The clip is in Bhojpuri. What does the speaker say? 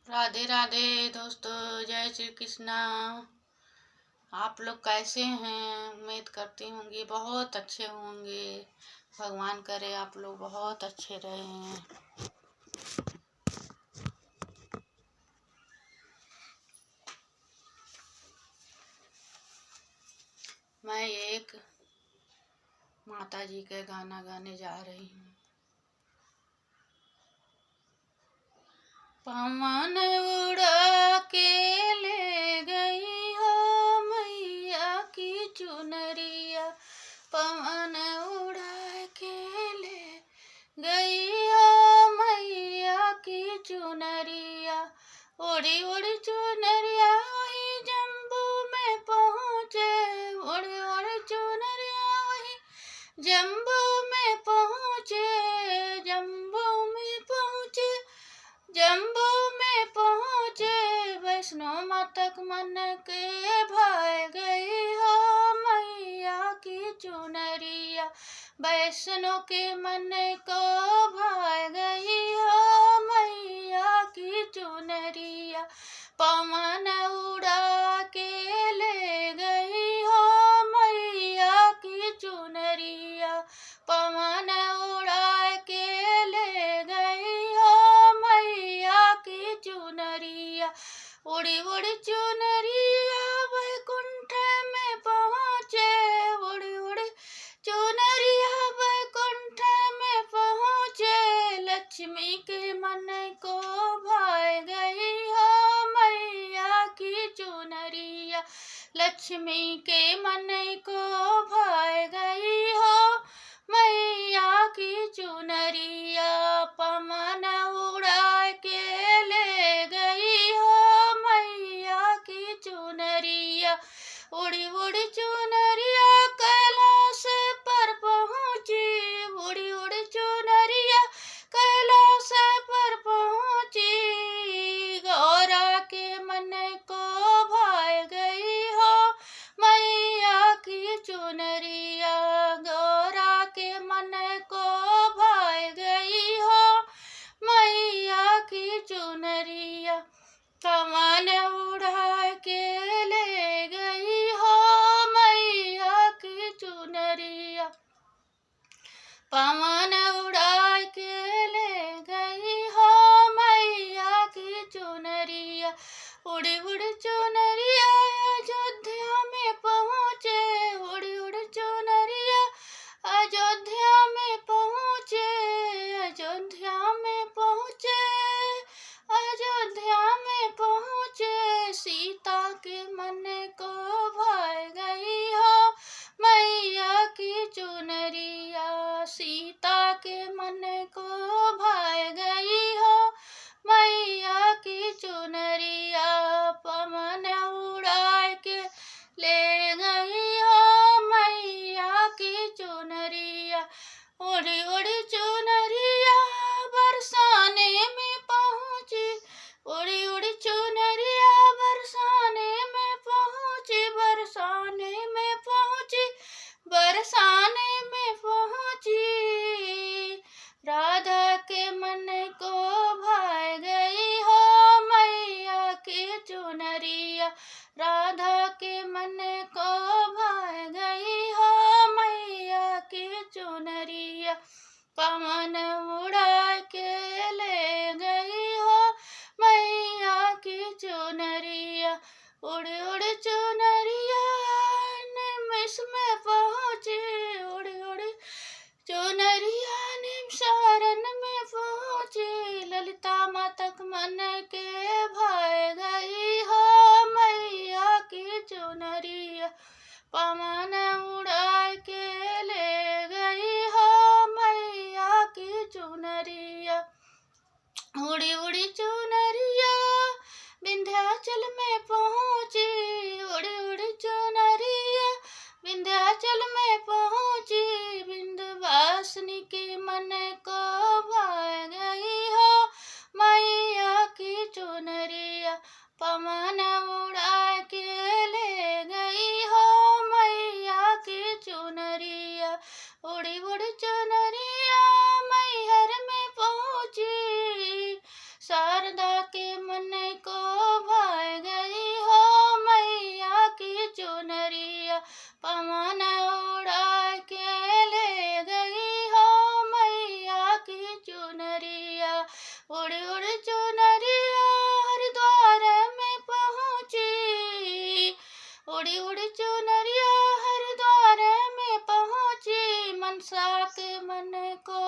राधे राधे दोस्तों, जय श्री कृष्णा। आप लोग कैसे हैं? उम्मीद करती होंगी बहुत अच्छे होंगे। भगवान करे आप लोग बहुत अच्छे रहें। मैं एक माता जी के गाना गाने जा रही हूँ। पवन उड़ा के ले गई हो मैया की चुनरिया, पवन उड़ा के ले गई हो मैया की चुनरिया। उड़ी उड़ी चुनरिया वही जम्बू में पहुँचे, उड़ी उड़ी चुनरिया वही जम्बू में पहुँचे, जम्बू में पहुँचे, जम्बू में पहुँचे। वैष्णो माता मन के भाई गई हो मैया की चुनरिया, वैष्णो के मन को भाई गई हो मैया की चुनरिया। पवन उड़ा के ले गई हो मैया की चुनरिया, पवन उड़ा के ले गई हो मैया की चुनरिया। उड़ी उड़ी चुनरिया वैकुंठ में पहुँचे, उड़ी उड़ी चुनरिया वैकुंठ में पहुँचे। लक्ष्मी के मन को भाई गई हो मैया की चुनरिया, लक्ष्मी के मन को भाई गई हो मैया की चुनरिया। पवन उड़ा के ले गई हो मैया की चुनरिया, उड़ी उड़ी चुनरिया कैलाश पर पहुँची, उड़ी उड़ी चुनरिया कैलाश पर पहुँची। गौरा के मन को भाई गई हो मैया की चुनरिया, गौरा के मन को भाई गई हो मैया की चुनरिया। पवन उड़ा के ले गई हो मैया की चुनरिया, पवन उड़ा के ले गई हो मैया की चुनरिया। उड़ी उड़ी चुनरिया अयोध्या में पहुँचे, उड़ी उड़ी चुनरिया अयोध्या में पहुँचे, अयोध्या में पहुँचे, अयोध्या में पहुँचे। सीता के मन को भाई गई हो मैया की चुनरिया, सीता के मन को भाई गई हो मैया की चुनरिया। पवन उड़ा के ले गई हो मैया की चुनरिया, उड़ी उड़ी चुनरिया बरसाने में पहुँची, उड़ी उड़ी चुनरिया बरसाने में पहुँची, बरसाने में पहुँची, बरसाने में पहुँची। राधा के मन को भाई गई हो मैया की चुनरिया, राधा के मन को भाई गई हो मैया की चुनरिया। पवन उड़ा के ले गई हो मैया की चुनरिया, उड़ी उड़ी चुनरिया निमिष में पहुँची, उड़ी उड़ी चुनरिया निमसारन में पहुँची। ललिता माता मन के भाई गई हो मैया की चुनरिया, पवन उड़ा के ले गई हो मैया की चुनरिया। उड़ी उड़ी चुनरिया विंध्याचल में पहुँची, उड़ी उड़ी चुनरिया विंध्याचल में पहुँची। विंध्यवासिनी के मन को भाई गई हो मैया की चुनरिया, पवन उड़ा के ले गई हो मैया की चुनरिया। उड़ी उड़ी चुनरिया मैहर में पहुँची, शारदा के मन मन उड़ा के ले गई हो मैया की चुनरिया। उड़ उड़ चुनरिया हरिद्वार में पहुँची, उड़ी उड़ी चुनरिया हरिद्वार में पहुँची। मनसा के मन को